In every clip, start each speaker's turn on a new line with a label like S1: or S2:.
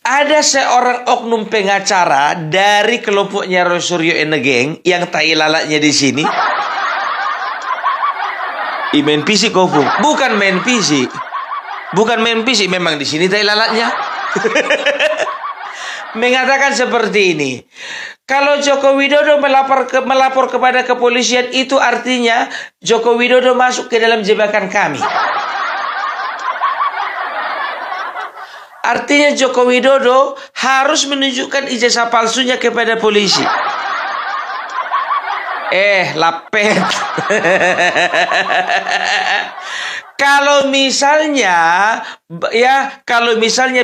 S1: Ada seorang oknum pengacara dari kelompoknya Roy Suryo and the Gang yang tai lalatnya di sini. Main PC Kofung, bukan main PC. Bukan main PC, memang di sini tai lalatnya. Mengatakan seperti ini. Kalau Joko Widodo melapor kepada kepolisian, itu artinya Joko Widodo masuk ke dalam jebakan kami. Artinya Joko Widodo harus menunjukkan ijazah palsunya kepada polisi. Lapet. Kalau misalnya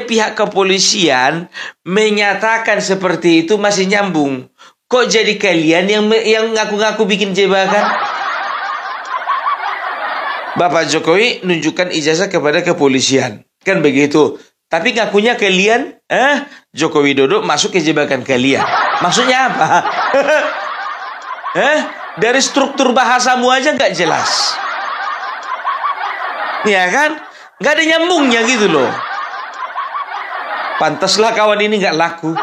S1: pihak kepolisian menyatakan seperti itu masih nyambung. Kok jadi kalian yang ngaku-ngaku bikin jebakan? Bapak Jokowi nunjukkan ijazah kepada kepolisian. Kan begitu. Tapi ngakunya kalian, Joko Widodo masuk ke jebakan kalian. Maksudnya apa? Dari struktur bahasamu aja nggak jelas. Ya kan? Nggak ada nyambungnya gitu loh. Pantaslah kawan ini nggak laku.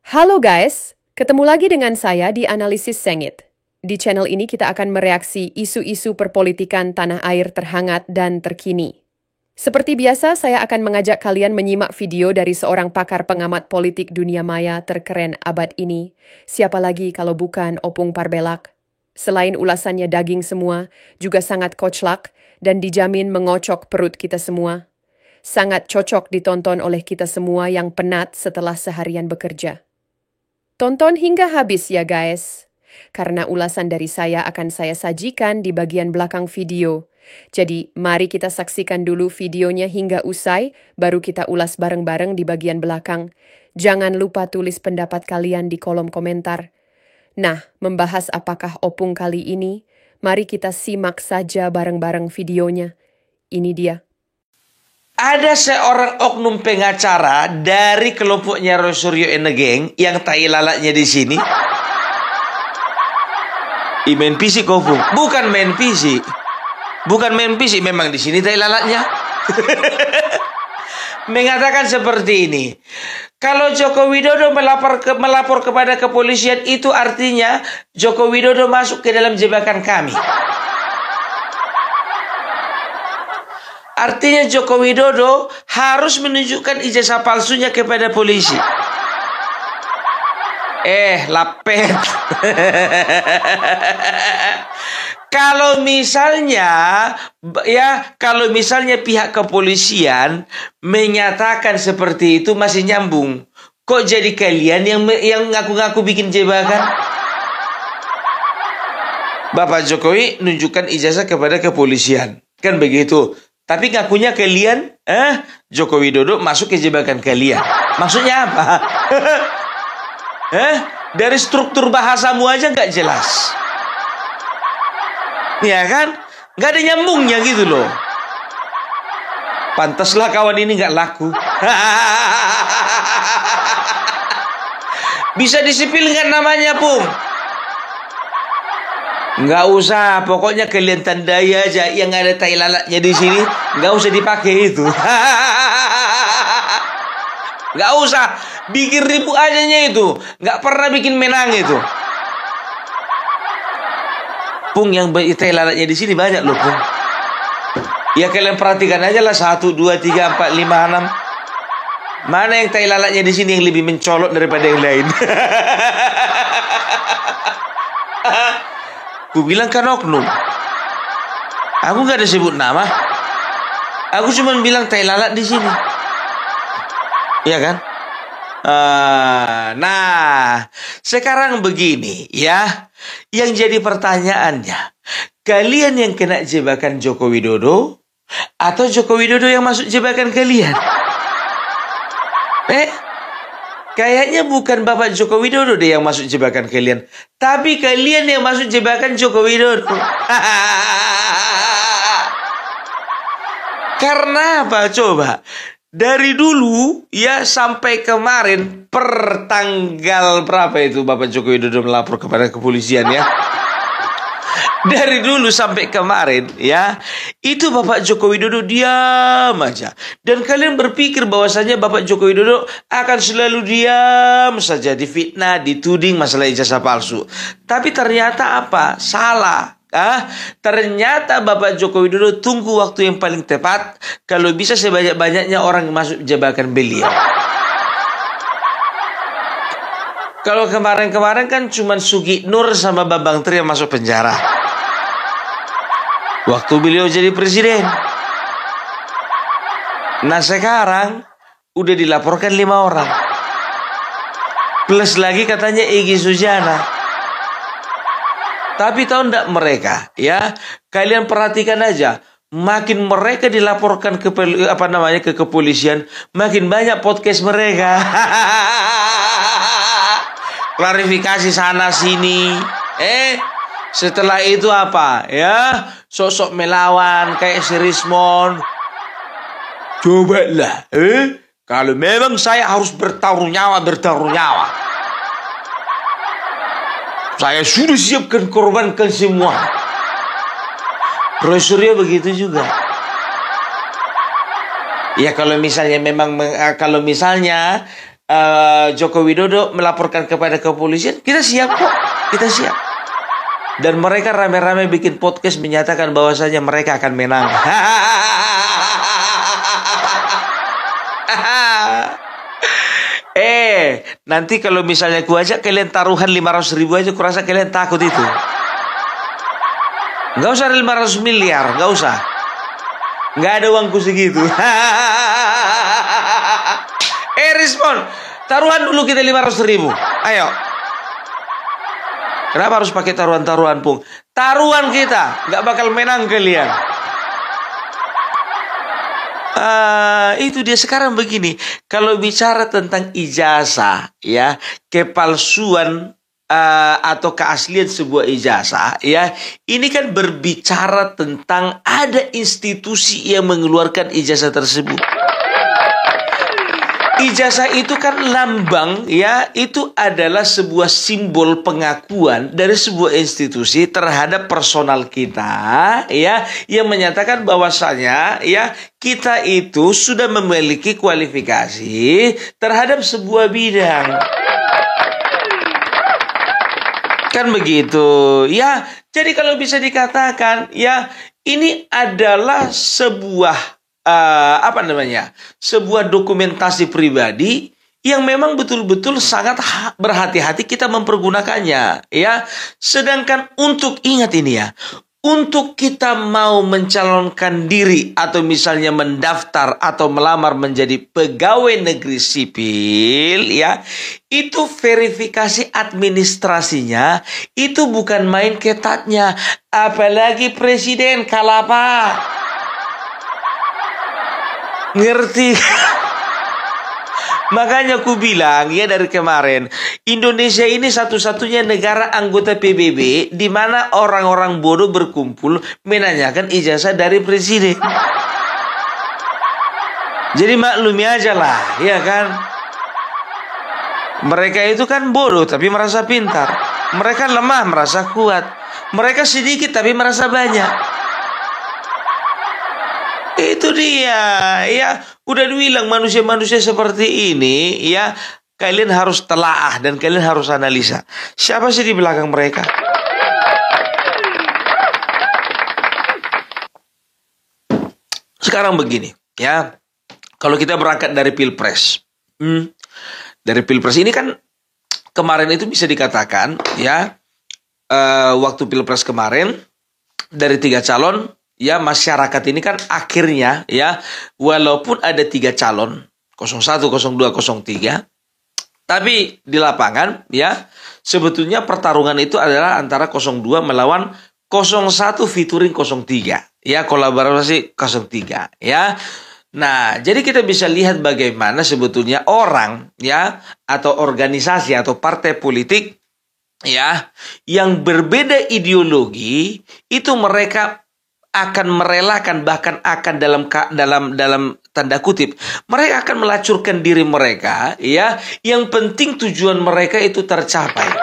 S2: Halo guys, ketemu lagi dengan saya di Analisis Sengit. Di channel ini kita akan mereaksi isu-isu perpolitikan tanah air terhangat dan terkini. Seperti biasa, saya akan mengajak kalian menyimak video dari seorang pakar pengamat politik dunia maya terkeren abad ini. Siapa lagi kalau bukan Opung Parbelak? Selain ulasannya daging semua, juga sangat koclak dan dijamin mengocok perut kita semua. Sangat cocok ditonton oleh kita semua yang penat setelah seharian bekerja. Tonton hingga habis ya guys. Karena ulasan dari saya akan saya sajikan di bagian belakang video. Jadi, mari kita saksikan dulu videonya hingga usai, baru kita ulas bareng-bareng di bagian belakang. Jangan lupa tulis pendapat kalian di kolom komentar. Nah, membahas apakah Opung kali ini? Mari kita simak saja bareng-bareng videonya. Ini dia.
S1: Ada seorang oknum pengacara dari kelompoknya Roy Suryo and the Gang yang tai lalatnya di sini. Main PC Kofung, bukan main PC. Bukan main PC, memang di sini tai lalatnya. Mengatakan seperti ini. Kalau Joko Widodo melapor kepada kepolisian, itu artinya Joko Widodo masuk ke dalam jebakan kami. Artinya Joko Widodo harus menunjukkan ijazah palsunya kepada polisi. Lapet. Kalau misalnya pihak kepolisian menyatakan seperti itu masih nyambung. Kok jadi kalian yang ngaku-ngaku bikin jebakan? Bapak Jokowi nunjukkan ijazah kepada kepolisian. Kan begitu. Tapi ngakunya kalian, Joko Widodo masuk ke jebakan kalian. Maksudnya apa? Dari struktur bahasamu aja nggak jelas. Ya kan? Nggak ada nyambungnya gitu loh. Pantaslah kawan ini nggak laku. Bisa disipilkan namanya, Pung. Nggak usah, pokoknya kalian tandai aja yang ada tai lalatnya di sini. Nggak usah dipakai itu. Nggak usah bikin ribut ajanya itu. Nggak pernah bikin menang itu. Pung, yang tai lalatnya di sini banyak loh, Pung. Ya kalian perhatikan aja lah 1, 2, 3, 4, 5, 6. Mana yang tai lalatnya di sini yang lebih mencolok daripada yang lain? Ku bilang kan oknum. Aku nggak ada sebut nama. Aku cuma bilang tai lalat di sini. Iya kan? Nah, sekarang begini ya. Yang jadi pertanyaannya, kalian yang kena jebakan Joko Widodo atau Joko Widodo yang masuk jebakan kalian? Kayaknya bukan Bapak Joko Widodo deh yang masuk jebakan kalian, tapi kalian yang masuk jebakan Joko Widodo. Karena apa coba? Dari dulu ya sampai kemarin per tanggal berapa itu Bapak Joko Widodo melapor kepada kepolisian ya? Dari dulu sampai kemarin ya, itu Bapak Joko Widodo diam aja. Dan kalian berpikir bahwasanya Bapak Joko Widodo akan selalu diam saja, difitnah, dituding masalah ijazah palsu. Tapi ternyata apa? Salah. Ternyata Bapak Joko Widodo tunggu waktu yang paling tepat. Kalau bisa sebanyak-banyaknya orang masuk jebakan beliau. Kalau kemarin-kemarin kan cuma Sugi Nur sama Bambang Tri yang masuk penjara waktu beliau jadi presiden. Nah sekarang udah dilaporkan 5 orang. Plus lagi katanya Egy Sujana. Tapi tahu enggak mereka ya, kalian perhatikan aja, makin mereka dilaporkan ke ke kepolisian, makin banyak podcast mereka. Klarifikasi sana sini. Setelah itu apa? Ya, sosok melawan kayak si Rismon. Cobalah, kalau memang saya harus bertaruh nyawa. Saya sudah siapkan korbankan semua. Roy Suryo begitu juga. Ya kalau misalnya Joko Widodo melaporkan kepada kepolisian, kita siap kok, kita siap. Dan mereka rame-rame bikin podcast menyatakan bahwasanya mereka akan menang. Nanti kalau misalnya ku ajak kalian taruhan 500.000 aja, kurasa kalian takut itu. Nggak usah 500 miliar, nggak usah. Nggak ada uangku segitu. Respon, taruhan dulu kita 500.000. Ayo. Kenapa harus pakai taruhan-taruhan, Pung? Taruhan kita, nggak bakal menang kalian. Itu dia sekarang begini. Kalau bicara tentang ijazah, ya, kepalsuan atau keaslian sebuah ijazah, ya, ini kan berbicara tentang ada institusi yang mengeluarkan ijazah tersebut. Ijazah itu kan lambang, ya, itu adalah sebuah simbol pengakuan dari sebuah institusi terhadap personal kita, ya, yang menyatakan bahwasanya, ya, kita itu sudah memiliki kualifikasi terhadap sebuah bidang. Kan begitu, ya. Jadi kalau bisa dikatakan, ya, ini adalah sebuah sebuah dokumentasi pribadi yang memang betul-betul sangat berhati-hati kita mempergunakannya, ya. Sedangkan untuk, ingat ini ya, untuk kita mau mencalonkan diri atau misalnya mendaftar atau melamar menjadi pegawai negeri sipil, ya, itu verifikasi administrasinya itu bukan main ketatnya. Apalagi presiden kalapa. Ngerti? Makanya aku bilang ya dari kemarin, Indonesia ini satu-satunya negara anggota PBB di mana orang-orang bodoh berkumpul menanyakan ijazah dari presiden. Jadi maklumi aja lah, ya kan? Mereka itu kan bodoh tapi merasa pintar. Mereka lemah merasa kuat. Mereka sedikit tapi merasa banyak. Itu dia, ya. Udah dibilang manusia-manusia seperti ini, ya, kalian harus telaah dan kalian harus analisa. Siapa sih di belakang mereka? Sekarang begini, ya. Kalau kita berangkat dari Pilpres. Dari Pilpres ini kan kemarin itu bisa dikatakan, ya, waktu Pilpres kemarin dari 3 calon, ya, masyarakat ini kan akhirnya, ya, walaupun ada 3 calon 01, 02, 03, tapi di lapangan, ya, sebetulnya pertarungan itu adalah antara 02 melawan 01 featuring 03, ya, kolaborasi 03, ya. Nah, jadi kita bisa lihat bagaimana sebetulnya orang, ya, atau organisasi atau partai politik, ya, yang berbeda ideologi itu mereka akan merelakan, bahkan akan dalam tanda kutip, mereka akan melacurkan diri mereka, ya, yang penting tujuan mereka itu tercapai.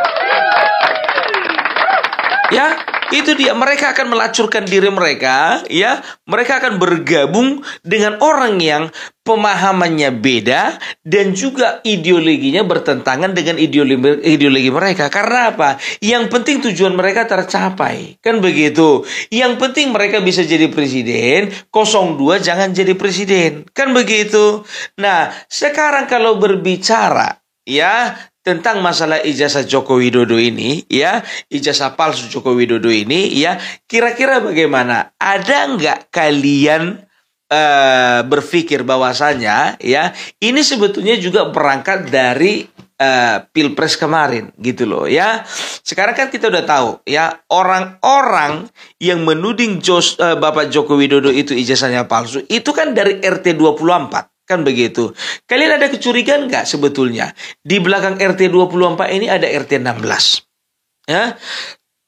S1: Ya, Itu dia, mereka akan melacurkan diri mereka, ya. Mereka akan bergabung dengan orang yang pemahamannya beda dan juga ideologinya bertentangan dengan ideologi mereka. Karena apa? Yang penting tujuan mereka tercapai. Kan begitu. Yang penting mereka bisa jadi presiden, 02 jangan jadi presiden. Kan begitu. Nah, sekarang kalau berbicara, ya, tentang masalah ijazah Joko Widodo ini, ya, ijazah palsu Joko Widodo ini, ya, kira-kira bagaimana? Ada nggak kalian berpikir bahwasanya, ya, ini sebetulnya juga berangkat dari Pilpres kemarin, gitu loh, ya. Sekarang kan kita udah tahu, ya, orang-orang yang menuding Bapak Joko Widodo itu ijazahnya palsu, itu kan dari RT 24. Kan begitu. Kalian ada kecurigaan nggak sebetulnya? Di belakang RT 24 ini ada RT 16. Ya?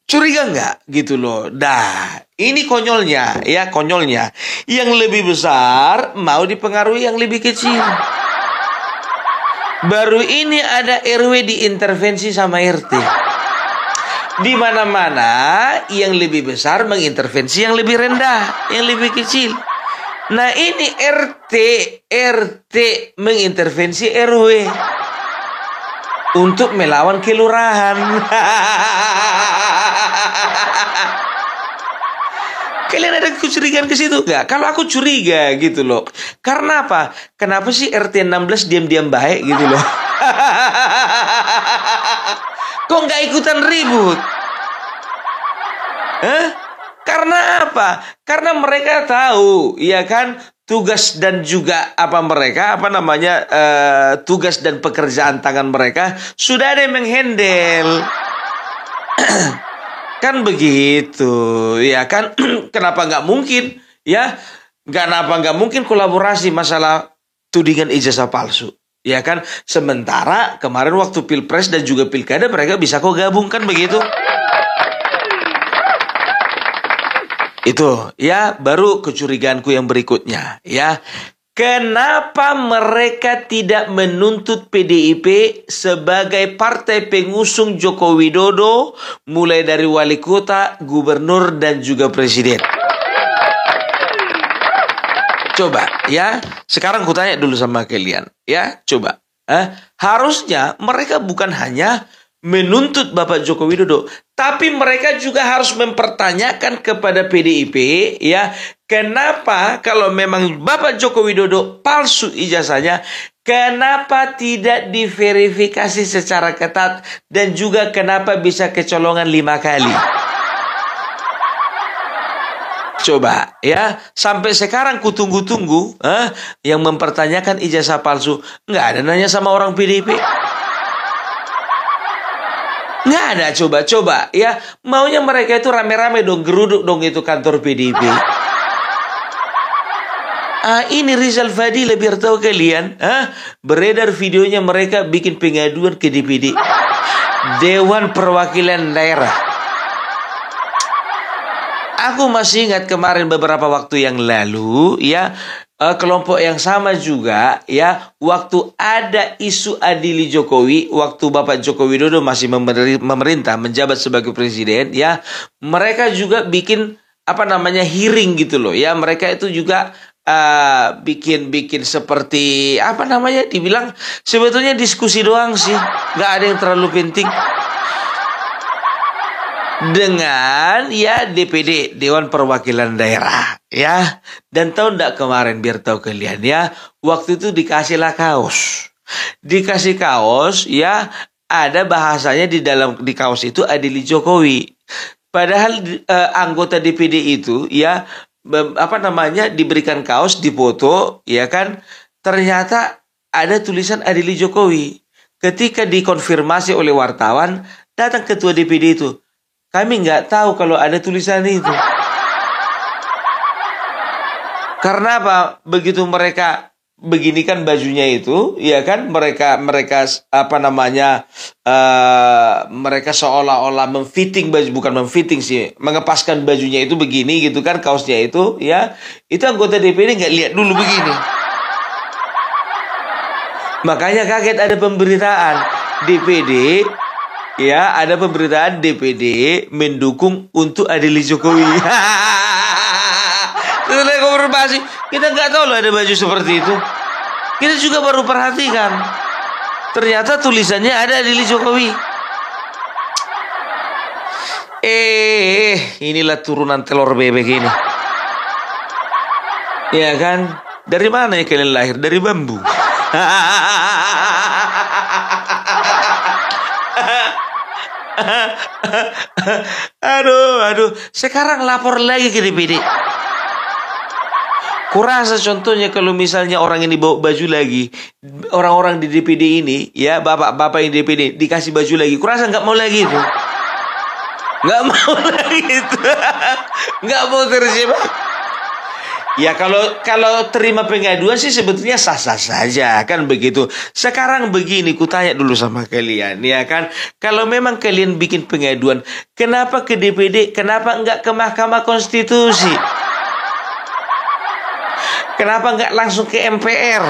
S1: Curiga nggak? Gitu loh. Dah, ini konyolnya. Ya, konyolnya. Yang lebih besar mau dipengaruhi yang lebih kecil. Baru ini ada RW diintervensi sama RT. Di mana-mana yang lebih besar mengintervensi yang lebih rendah, yang lebih kecil. Nah, ini RT mengintervensi RW untuk melawan kelurahan. Kalian ada kecurigaan ke situ nggak? Kalau aku curiga gitu loh. Karena apa? Kenapa sih RT 16 diam-diam baik gitu loh? Kok nggak ikutan ribut? Hah? Karena apa? Karena mereka tahu, ya kan, tugas dan juga tugas dan pekerjaan tangan mereka sudah ada yang menghandle. Kan begitu, ya kan? Kenapa nggak mungkin, ya? Kenapa nggak mungkin kolaborasi masalah tudingan ijazah palsu? Ya kan? Sementara kemarin waktu Pilpres dan juga Pilkada mereka bisa kok gabung, kan begitu? Itu, ya, baru kecurigaanku yang berikutnya, ya. Kenapa mereka tidak menuntut PDIP sebagai partai pengusung Joko Widodo mulai dari wali kota, gubernur dan juga presiden? Coba, ya. Sekarang kutanya dulu sama kalian, ya. Coba. Harusnya mereka bukan hanya menuntut Bapak Joko Widodo, tapi mereka juga harus mempertanyakan kepada PDIP, ya, kenapa kalau memang Bapak Joko Widodo palsu ijazahnya, kenapa tidak diverifikasi secara ketat dan juga kenapa bisa kecolongan 5 kali? Coba, ya, sampai sekarang kutunggu-tunggu, yang mempertanyakan ijazah palsu, nggak ada nanya sama orang PDIP. Nggak ada, coba, ya. Maunya mereka itu rame-rame dong, geruduk dong itu kantor PDIP. Ini Rizal Fadil, biar tahu kalian, beredar videonya mereka bikin pengaduan ke DPD, Dewan Perwakilan Daerah. Aku masih ingat kemarin beberapa waktu yang lalu, ya, kelompok yang sama juga, ya, waktu ada isu adili Jokowi, waktu Bapak Joko Widodo masih memerintah, menjabat sebagai presiden, ya, mereka juga bikin hearing gitu loh, ya. Mereka itu juga bikin seperti dibilang sebetulnya diskusi doang sih, nggak ada yang terlalu penting. Dengan, ya, DPD, Dewan Perwakilan Daerah, ya. Dan tahu enggak kemarin, biar tahu kalian, ya, waktu itu dikasihlah kaos. Dikasih kaos, ya, ada bahasanya di kaos itu adili Jokowi. Padahal anggota DPD itu, ya, diberikan kaos, dipoto, ya kan, ternyata ada tulisan adili Jokowi. Ketika dikonfirmasi oleh wartawan, datang ketua DPD itu, kami nggak tahu kalau ada tulisan itu. Karena apa? Begitu mereka beginikan bajunya itu, ya kan? Mereka mereka seolah-olah memfitting baju, bukan memfitting sih, mengepaskan bajunya itu begini gitu kan, kaosnya itu, ya. Itu anggota DPD nggak lihat dulu begini. Makanya kaget ada pemberitaan DPD Ya, ada pemberitaan DPD mendukung untuk adili Jokowi. Setelah konfirmasi, kita nggak tahu loh ada baju seperti itu. Kita juga baru perhatikan. Ternyata tulisannya ada adili Jokowi. Inilah turunan telur bebek ini. Ya kan? Dari mana ya kalian lahir? Dari bambu. Aduh. Sekarang lapor lagi ke DPD. Kurasa contohnya kalau misalnya orang ini bawa baju lagi, orang-orang di DPD ini, ya bapak-bapak yang DPD dikasih baju lagi, kurasa nggak mau lagi itu, nggak mau lagi itu, nggak mau terjebak. Ya kalau terima pengaduan sih sebetulnya sah-sah saja kan begitu. Sekarang begini, kutanya dulu sama kalian ya kan. Kalau memang kalian bikin pengaduan, kenapa ke DPD? Kenapa enggak ke Mahkamah Konstitusi? Kenapa enggak langsung ke MPR?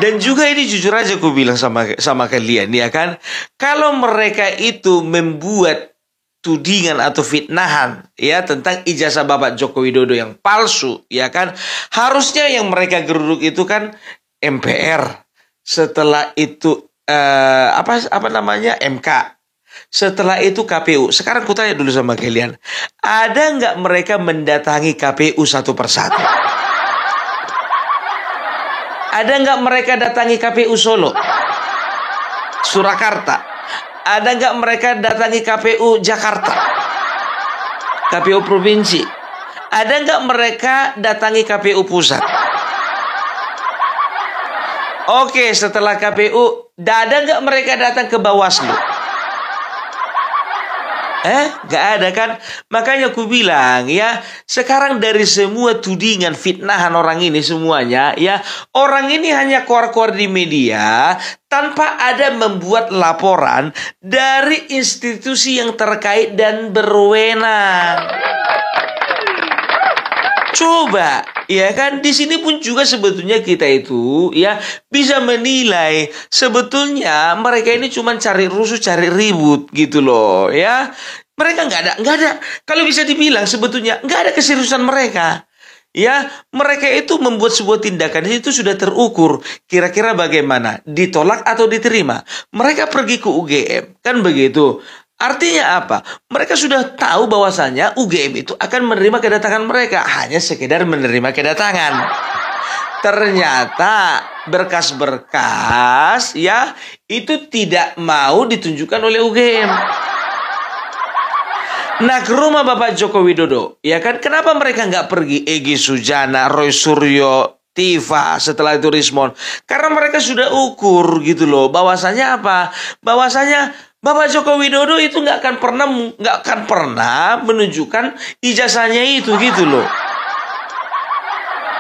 S1: Dan juga ini jujur aja aku bilang sama kalian ya kan. Kalau mereka itu membuat tudingan atau fitnahan ya tentang ijazah Bapak Joko Widodo yang palsu ya kan, harusnya yang mereka geruduk itu kan MPR, setelah itu MK, setelah itu KPU. Sekarang aku tanya dulu sama kalian, ada nggak mereka mendatangi KPU satu persatu? Ada nggak mereka datangi KPU Solo, Surakarta? Ada nggak mereka datangi KPU Jakarta, KPU Provinsi? Ada nggak mereka datangi KPU Pusat? Oke, setelah KPU, ada nggak mereka datang ke Bawaslu? Nggak ada kan? Makanya aku bilang ya, sekarang dari semua tudingan fitnahan orang ini semuanya ya, orang ini hanya keluar-keluar di media tanpa ada membuat laporan dari institusi yang terkait dan berwenang. Coba, ya kan, di sini pun juga sebetulnya kita itu ya bisa menilai sebetulnya mereka ini cuma cari rusuh, cari ribut gitu loh ya. Mereka nggak ada. Kalau bisa dibilang sebetulnya nggak ada keseriusan mereka. Ya, mereka itu membuat sebuah tindakan itu sudah terukur. Kira-kira bagaimana? Ditolak atau diterima? Mereka pergi ke UGM, kan begitu. Artinya apa? Mereka sudah tahu bahwasanya UGM itu akan menerima kedatangan mereka. Hanya sekedar menerima kedatangan. Ternyata berkas-berkas ya itu tidak mau ditunjukkan oleh UGM. Nah, ke rumah Bapak Joko Widodo, ya kan? Kenapa mereka nggak pergi? Egy Sujana, Roy Suryo, Tifa, setelah itu Rismond. Karena mereka sudah ukur gitu loh. Bahwasanya apa? Bahwasanya Bapak Joko Widodo itu nggak akan pernah menunjukkan ijazahnya itu gitu loh.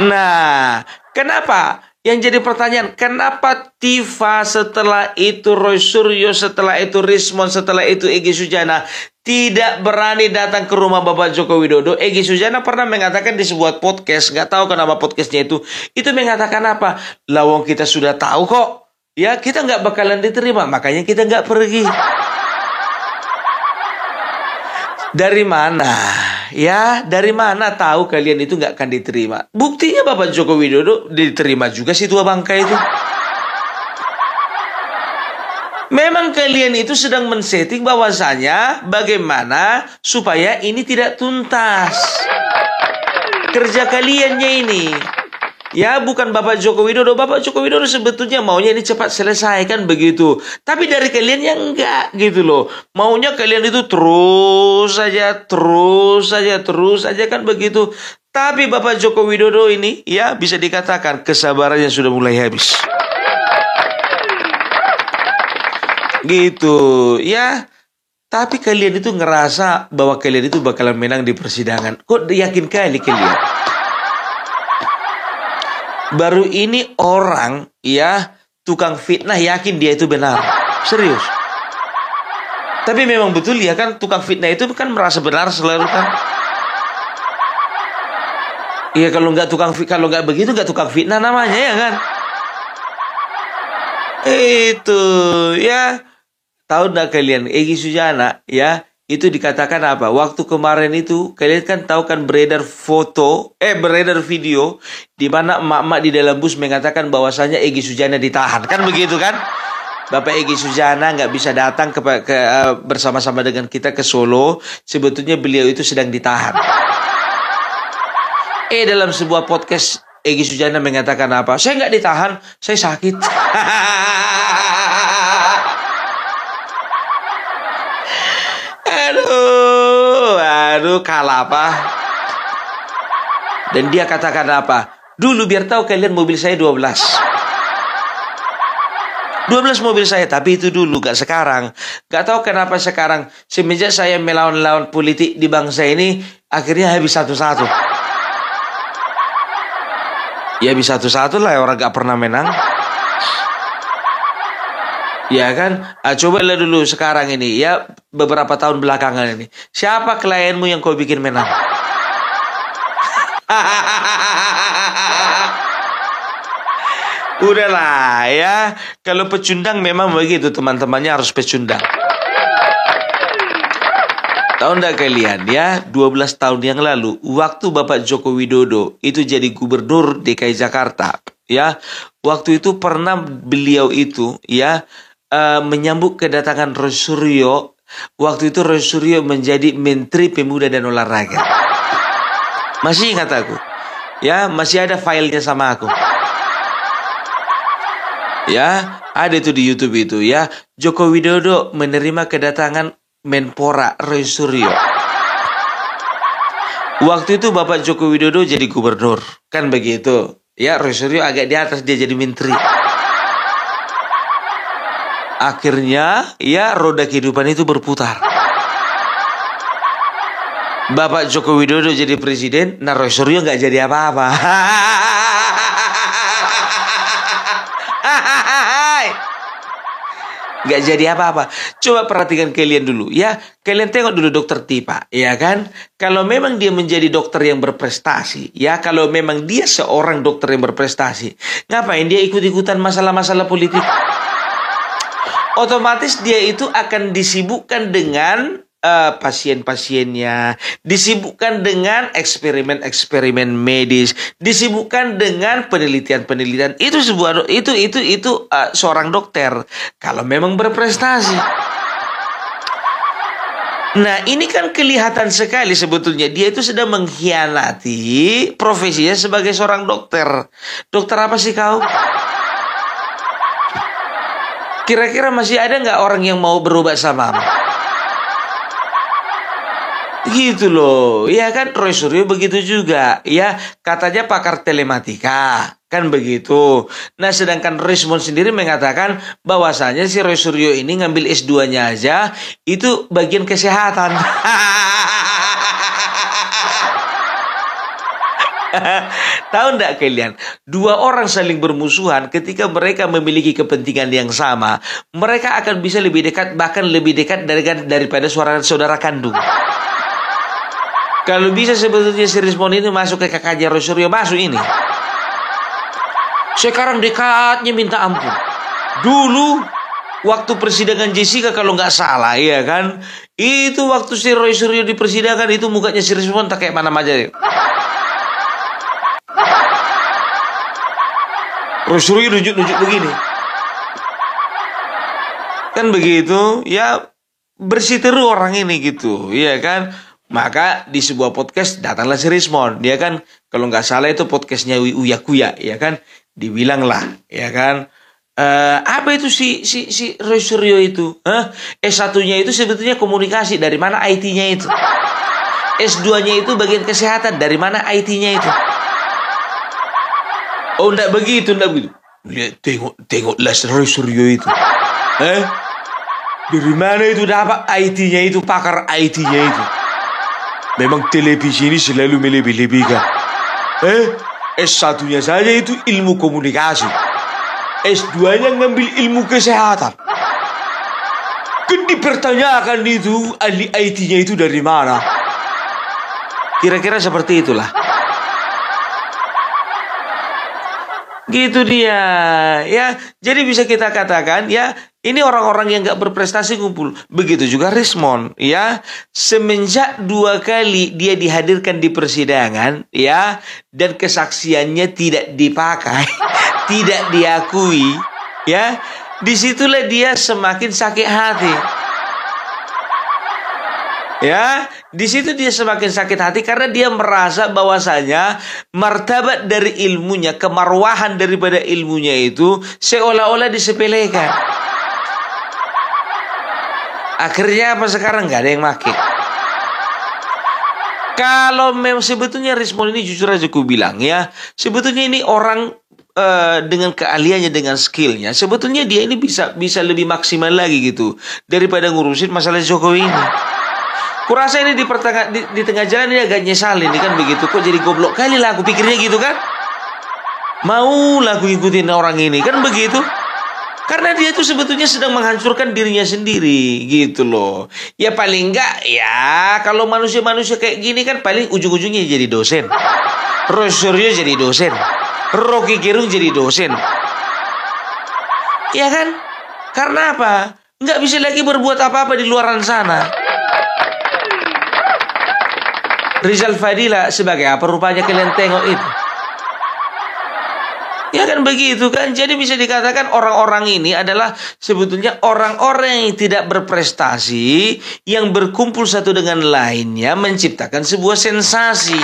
S1: Nah, kenapa? Yang jadi pertanyaan, kenapa Tifa, setelah itu Roy Suryo, setelah itu Rismond, setelah itu Egy Sujana tidak berani datang ke rumah Bapak Joko Widodo? Egy Sujana pernah mengatakan di sebuah podcast, nggak tahu kenapa podcastnya itu mengatakan apa? Lawang kita sudah tahu kok, ya kita nggak bakalan diterima, makanya kita nggak pergi. Dari mana? Ya, dari mana tahu kalian itu nggak akan diterima? Buktinya Bapak Joko Widodo diterima juga si tua bangka itu. Memang kalian itu sedang men-setting bahwasanya bagaimana supaya ini tidak tuntas. Kerja kaliannya ini. Ya, bukan Bapak Joko Widodo. Bapak Joko Widodo sebetulnya maunya ini cepat selesai kan begitu. Tapi dari kalian yang enggak gitu loh. Maunya kalian itu terus saja kan begitu. Tapi Bapak Joko Widodo ini ya bisa dikatakan kesabarannya sudah mulai habis. Gitu ya. Tapi kalian itu ngerasa bahwa kalian itu bakalan menang di persidangan. Kok yakin kali kalian? Baru ini orang ya tukang fitnah yakin dia itu benar. Serius. Tapi memang betul ya kan, tukang fitnah itu kan merasa benar selalu kan. Iya, kalau nggak begitu nggak tukang fitnah namanya ya kan. Itu ya, tahu nggak kalian Egy Sujana ya? Itu dikatakan apa? Waktu kemarin itu kalian kan tahu kan beredar video di mana emak-emak di dalam bus mengatakan bahwasanya Egy Sujana ditahan, kan begitu kan? Bapak Egy Sujana nggak bisa datang bersama-sama dengan kita ke Solo. Sebetulnya beliau itu sedang ditahan. Dalam sebuah podcast Egy Sujana mengatakan apa? Saya nggak ditahan, saya sakit. Aduh, kalah apa? Dan dia katakan apa? Dulu biar tahu kalian mobil saya 12 mobil saya, tapi itu dulu, gak sekarang. Gak tahu kenapa sekarang, semenjak saya melawan-lawan politik di bangsa ini, akhirnya habis satu-satu. Ya habis satu-satu lah, orang gak pernah menang. Ya kan? Coba lihat dulu sekarang ini, ya beberapa tahun belakangan ini. Siapa klienmu yang kau bikin menang? Udahlah ya, kalau pecundang memang begitu, teman-temannya harus pecundang. Tahu enggak kalian ya, 12 tahun yang lalu, waktu Bapak Joko Widodo itu jadi gubernur DKI Jakarta, ya, waktu itu pernah beliau itu ya menyambut kedatangan Roy Suryo. Waktu itu Roy Suryo menjadi Menteri Pemuda dan Olahraga. Masih ingat aku? Ya, masih ada filenya sama aku. Ya, ada itu di YouTube itu ya. Joko Widodo menerima kedatangan Menpora Roy Suryo. Waktu itu Bapak Joko Widodo jadi gubernur, kan begitu? Ya, Roy Suryo agak di atas, dia jadi menteri. Akhirnya, ya roda kehidupan itu berputar. Bapak Joko Widodo jadi presiden, nah Roy Suryo nggak jadi apa-apa. Nggak jadi apa-apa. Coba perhatikan kalian dulu ya. Kalian tengok dulu Dokter Tipa, ya kan? Kalau memang dia menjadi dokter yang berprestasi, ya kalau memang dia seorang dokter yang berprestasi, ngapain dia ikut-ikutan masalah-masalah politik? Otomatis dia itu akan disibukkan dengan pasien-pasiennya, disibukkan dengan eksperimen-eksperimen medis, disibukkan dengan penelitian-penelitian. Itu seorang dokter kalau memang berprestasi. Nah, ini kan kelihatan sekali sebetulnya dia itu sedang mengkhianati profesinya sebagai seorang dokter. Dokter apa sih kau? Kira-kira masih ada nggak orang yang mau berobat sama kamu? Gitu loh, ya kan? Roy Suryo begitu juga, ya katanya pakar telematika, kan begitu. Nah, sedangkan Rismon sendiri mengatakan bahwasanya si Roy Suryo ini ngambil S2-nya aja itu bagian kesehatan. Tahu enggak kalian? Dua orang saling bermusuhan ketika mereka memiliki kepentingan yang sama, mereka akan bisa lebih dekat, bahkan lebih dekat daripada saudara kandung. Kalau bisa sebetulnya si Rismon ini masuk ke kakaknya Roy Suryo, masuk ini. Sekarang dekatnya minta ampun. Dulu waktu persidangan Jessica kalau nggak salah, ya kan? Itu waktu si Roy Suryo di persidangan itu mukanya si Rismon tak kayak mana aja. Roy Suryo nunjuk-nunjuk begini. Kan begitu, ya bersiteru orang ini gitu, ya kan? Maka di sebuah podcast datanglah si Rismon, dia kan kalau nggak salah itu podcastnya Uya Kuya, ya kan? Dibilang lah, ya kan? Apa itu si Roy Suryo itu? S1-nya itu sebetulnya komunikasi, dari mana IT-nya itu? S2-nya itu bagian kesehatan, dari mana IT-nya itu? Oh, enggak begitu. Lihat, tengoklah Roy Suryo itu. Dari mana itu dapat IT-nya itu, pakar IT-nya itu? Memang televisi ini selalu melebih-lebihkan. S1-nya saja itu ilmu komunikasi. S2-nya ngambil ilmu kesehatan. Kan dipertanyakan itu ahli IT-nya itu dari mana? Kira-kira seperti itulah. Gitu dia. Ya, jadi bisa kita katakan ya, ini orang-orang yang gak berprestasi ngumpul. Begitu juga Rismond, ya. Semenjak 2 kali dia dihadirkan di persidangan, ya, dan kesaksiannya tidak dipakai, tidak diakui, ya. Disitulah dia semakin sakit hati. Ya, di situ dia semakin sakit hati karena dia merasa bahwasanya martabat dari ilmunya, kemarwahan daripada ilmunya itu seolah-olah disepelekan. Akhirnya apa sekarang? Gak ada yang make. Kalau memang sebetulnya Rismond ini jujur aja ku bilang ya, sebetulnya ini orang dengan keahliannya, dengan skillnya, sebetulnya dia ini bisa lebih maksimal lagi gitu daripada ngurusin masalah Jokowi ini. Kurasa ini di tengah jalan ini agak nyesal ini kan begitu. Kok jadi goblok kali lah aku pikirnya gitu kan. Mau lah aku ikutin orang ini kan begitu. Karena dia tuh sebetulnya sedang menghancurkan dirinya sendiri gitu loh. Ya paling enggak ya kalau manusia-manusia kayak gini kan paling ujung-ujungnya jadi dosen. Rosario jadi dosen. Rocky Gerung jadi dosen. Ya kan? Karena apa? Nggak bisa lagi berbuat apa-apa di luaran sana. Rizal Fadila sebagai apa rupanya kalian tengok itu? Ya kan begitu kan. Jadi bisa dikatakan orang-orang ini adalah sebetulnya orang-orang yang tidak berprestasi, yang berkumpul satu dengan lainnya menciptakan sebuah sensasi.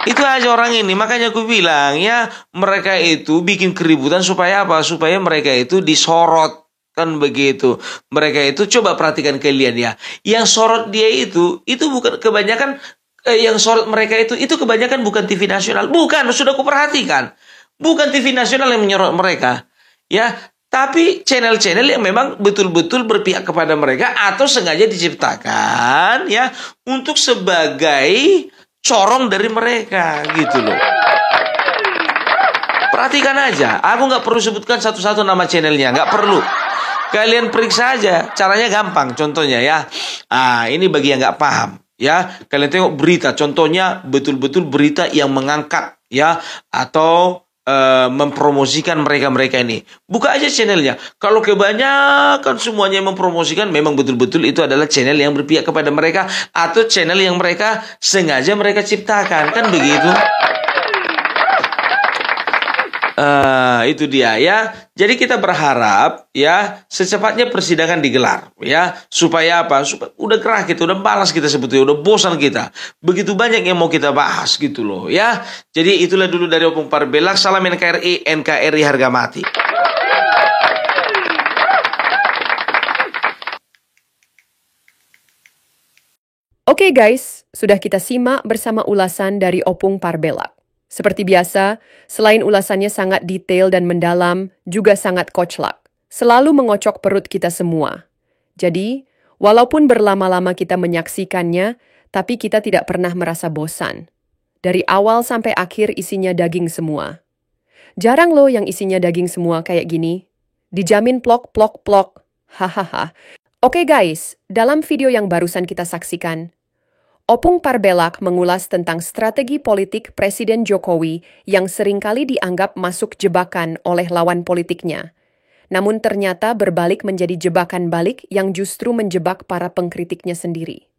S1: Itu aja orang ini. Makanya aku bilang ya, mereka itu bikin keributan supaya apa? Supaya mereka itu disorot. Kan begitu. Mereka itu coba perhatikan kalian ya. Yang sorot dia itu bukan kebanyakan yang sorot mereka itu kebanyakan bukan TV nasional. Bukan, sudah aku perhatikan. Bukan TV nasional yang menyorot mereka. Ya, tapi channel-channel yang memang betul-betul berpihak kepada mereka atau sengaja diciptakan ya untuk sebagai corong dari mereka gitu loh. Perhatikan aja. Aku nggak perlu sebutkan satu-satu nama channelnya, nggak perlu. Kalian periksa aja, caranya gampang. Contohnya ya, ini bagi yang nggak paham, ya. Kalian tengok berita, contohnya betul-betul berita yang mengangkat, ya, atau mempromosikan mereka-mereka ini. Buka aja channelnya. Kalau kebanyakan semuanya yang mempromosikan, memang betul-betul itu adalah channel yang berpihak kepada mereka atau channel yang mereka sengaja mereka ciptakan, kan begitu? Itu dia ya. Jadi kita berharap ya secepatnya persidangan digelar ya, supaya apa? Supaya udah gerah kita, udah malas kita sebetulnya, udah bosan kita. Begitu banyak yang mau kita bahas gitu loh ya. Jadi itulah dulu dari Opung Parbelak. Salam NKRI, NKRI harga mati.
S2: Oke guys, sudah kita simak bersama ulasan dari Opung Parbelak. Seperti biasa, selain ulasannya sangat detail dan mendalam, juga sangat koclak. Selalu mengocok perut kita semua. Jadi, walaupun berlama-lama kita menyaksikannya, tapi kita tidak pernah merasa bosan. Dari awal sampai akhir isinya daging semua. Jarang loh yang isinya daging semua kayak gini. Dijamin plok, plok, plok. Hahaha. Oke guys, dalam video yang barusan kita saksikan, Opung Parbelak mengulas tentang strategi politik Presiden Jokowi yang seringkali dianggap masuk jebakan oleh lawan politiknya. Namun ternyata berbalik menjadi jebakan balik yang justru menjebak para pengkritiknya sendiri.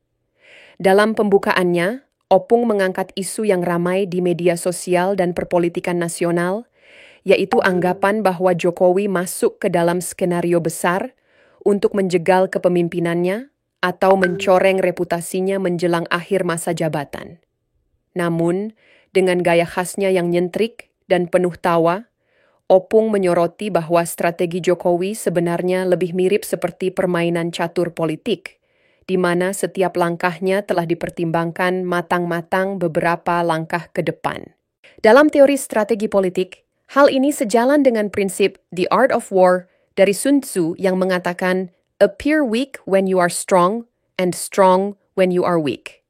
S2: Dalam pembukaannya, Opung mengangkat isu yang ramai di media sosial dan perpolitikan nasional, yaitu anggapan bahwa Jokowi masuk ke dalam skenario besar untuk menjegal kepemimpinannya atau mencoreng reputasinya menjelang akhir masa jabatan. Namun, dengan gaya khasnya yang nyentrik dan penuh tawa, Opung menyoroti bahwa strategi Jokowi sebenarnya lebih mirip seperti permainan catur politik, di mana setiap langkahnya telah dipertimbangkan matang-matang beberapa langkah ke depan. Dalam teori strategi politik, hal ini sejalan dengan prinsip The Art of War dari Sun Tzu yang mengatakan, appear weak when you are strong, and strong when you are weak.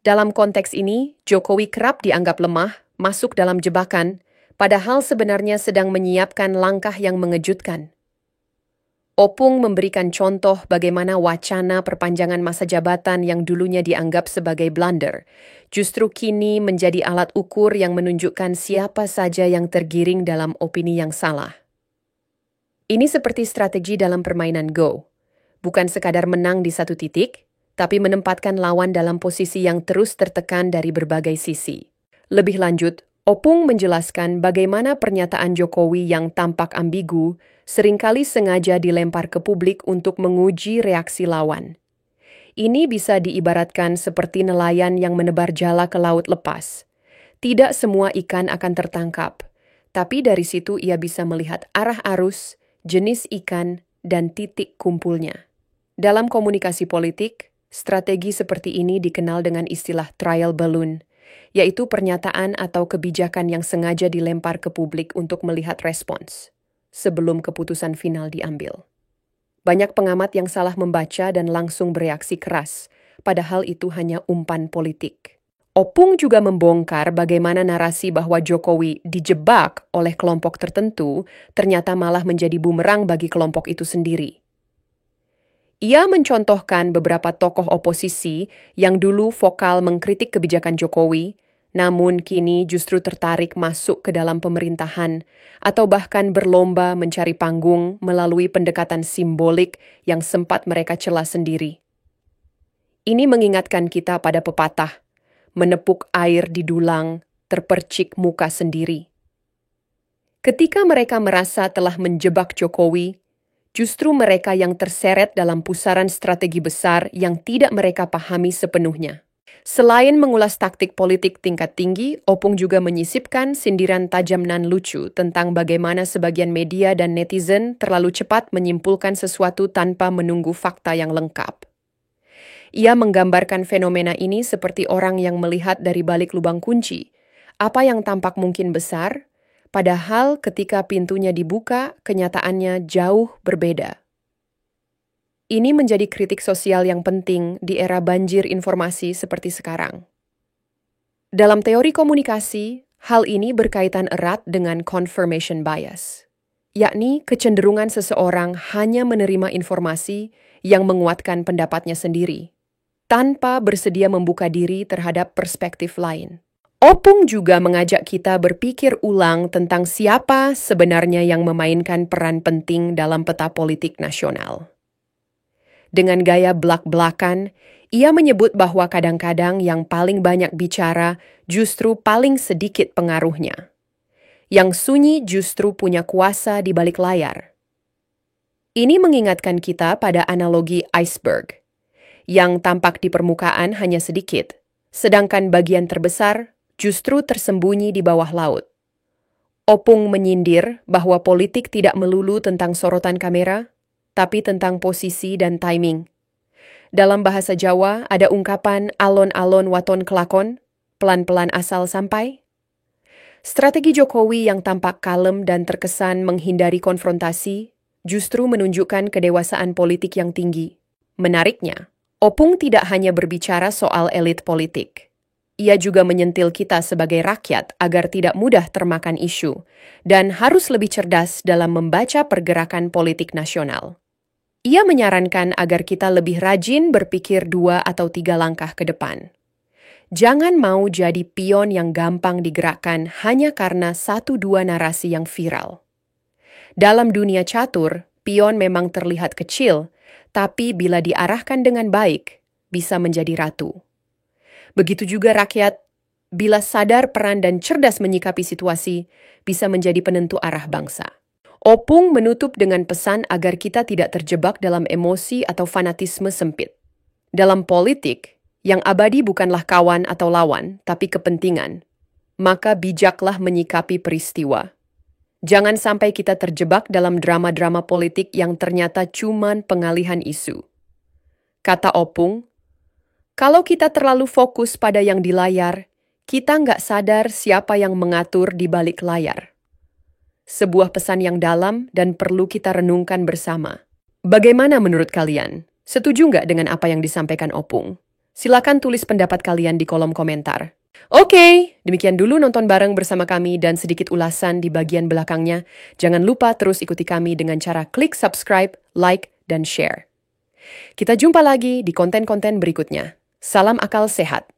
S2: Dalam konteks ini, Jokowi kerap dianggap lemah, masuk dalam jebakan, padahal sebenarnya sedang menyiapkan langkah yang mengejutkan. Opung memberikan contoh bagaimana wacana perpanjangan masa jabatan yang dulunya dianggap sebagai blunder, justru kini menjadi alat ukur yang menunjukkan siapa saja yang tergiring dalam opini yang salah. Ini seperti strategi dalam permainan Go. Bukan sekadar menang di satu titik, tapi menempatkan lawan dalam posisi yang terus tertekan dari berbagai sisi. Lebih lanjut, Opung menjelaskan bagaimana pernyataan Jokowi yang tampak ambigu seringkali sengaja dilempar ke publik untuk menguji reaksi lawan. Ini bisa diibaratkan seperti nelayan yang menebar jala ke laut lepas. Tidak semua ikan akan tertangkap, tapi dari situ ia bisa melihat arah arus, jenis ikan, dan titik kumpulnya. Dalam komunikasi politik, strategi seperti ini dikenal dengan istilah trial balloon, yaitu pernyataan atau kebijakan yang sengaja dilempar ke publik untuk melihat respons sebelum keputusan final diambil. Banyak pengamat yang salah membaca dan langsung bereaksi keras, padahal itu hanya umpan politik. Opung juga membongkar bagaimana narasi bahwa Jokowi dijebak oleh kelompok tertentu ternyata malah menjadi bumerang bagi kelompok itu sendiri. Ia mencontohkan beberapa tokoh oposisi yang dulu vokal mengkritik kebijakan Jokowi, namun kini justru tertarik masuk ke dalam pemerintahan atau bahkan berlomba mencari panggung melalui pendekatan simbolik yang sempat mereka cela sendiri. Ini mengingatkan kita pada pepatah, menepuk air di dulang, terpercik muka sendiri. Ketika mereka merasa telah menjebak Jokowi, justru mereka yang terseret dalam pusaran strategi besar yang tidak mereka pahami sepenuhnya. Selain mengulas taktik politik tingkat tinggi, Opung juga menyisipkan sindiran tajam nan lucu tentang bagaimana sebagian media dan netizen terlalu cepat menyimpulkan sesuatu tanpa menunggu fakta yang lengkap. Ia menggambarkan fenomena ini seperti orang yang melihat dari balik lubang kunci. Apa yang tampak mungkin besar, padahal ketika pintunya dibuka, kenyataannya jauh berbeda. Ini menjadi kritik sosial yang penting di era banjir informasi seperti sekarang. Dalam teori komunikasi, hal ini berkaitan erat dengan confirmation bias, yakni kecenderungan seseorang hanya menerima informasi yang menguatkan pendapatnya sendiri, tanpa bersedia membuka diri terhadap perspektif lain. Opung juga mengajak kita berpikir ulang tentang siapa sebenarnya yang memainkan peran penting dalam peta politik nasional. Dengan gaya belak-belakan, ia menyebut bahwa kadang-kadang yang paling banyak bicara justru paling sedikit pengaruhnya. Yang sunyi justru punya kuasa di balik layar. Ini mengingatkan kita pada analogi iceberg. Yang tampak di permukaan hanya sedikit, sedangkan bagian terbesar justru tersembunyi di bawah laut. Opung menyindir bahwa politik tidak melulu tentang sorotan kamera, tapi tentang posisi dan timing. Dalam bahasa Jawa ada ungkapan alon-alon waton kelakon, pelan-pelan asal sampai. Strategi Jokowi yang tampak kalem dan terkesan menghindari konfrontasi justru menunjukkan kedewasaan politik yang tinggi. Menariknya, Opung tidak hanya berbicara soal elit politik. Ia juga menyentil kita sebagai rakyat agar tidak mudah termakan isu dan harus lebih cerdas dalam membaca pergerakan politik nasional. Ia menyarankan agar kita lebih rajin berpikir 2 atau 3 langkah ke depan. Jangan mau jadi pion yang gampang digerakkan hanya karena 1-2 narasi yang viral. Dalam dunia catur, pion memang terlihat kecil, tapi bila diarahkan dengan baik, bisa menjadi ratu. Begitu juga rakyat, bila sadar peran dan cerdas menyikapi situasi, bisa menjadi penentu arah bangsa. Opung menutup dengan pesan agar kita tidak terjebak dalam emosi atau fanatisme sempit. Dalam politik, yang abadi bukanlah kawan atau lawan, tapi kepentingan. Maka bijaklah menyikapi peristiwa. Jangan sampai kita terjebak dalam drama-drama politik yang ternyata cuman pengalihan isu. Kata Opung, kalau kita terlalu fokus pada yang di layar, kita nggak sadar siapa yang mengatur di balik layar. Sebuah pesan yang dalam dan perlu kita renungkan bersama. Bagaimana menurut kalian? Setuju nggak dengan apa yang disampaikan Opung? Silakan tulis pendapat kalian di kolom komentar. Oke, demikian dulu nonton bareng bersama kami dan sedikit ulasan di bagian belakangnya. Jangan lupa terus ikuti kami dengan cara klik subscribe, like, dan share. Kita jumpa lagi di konten-konten berikutnya. Salam akal sehat.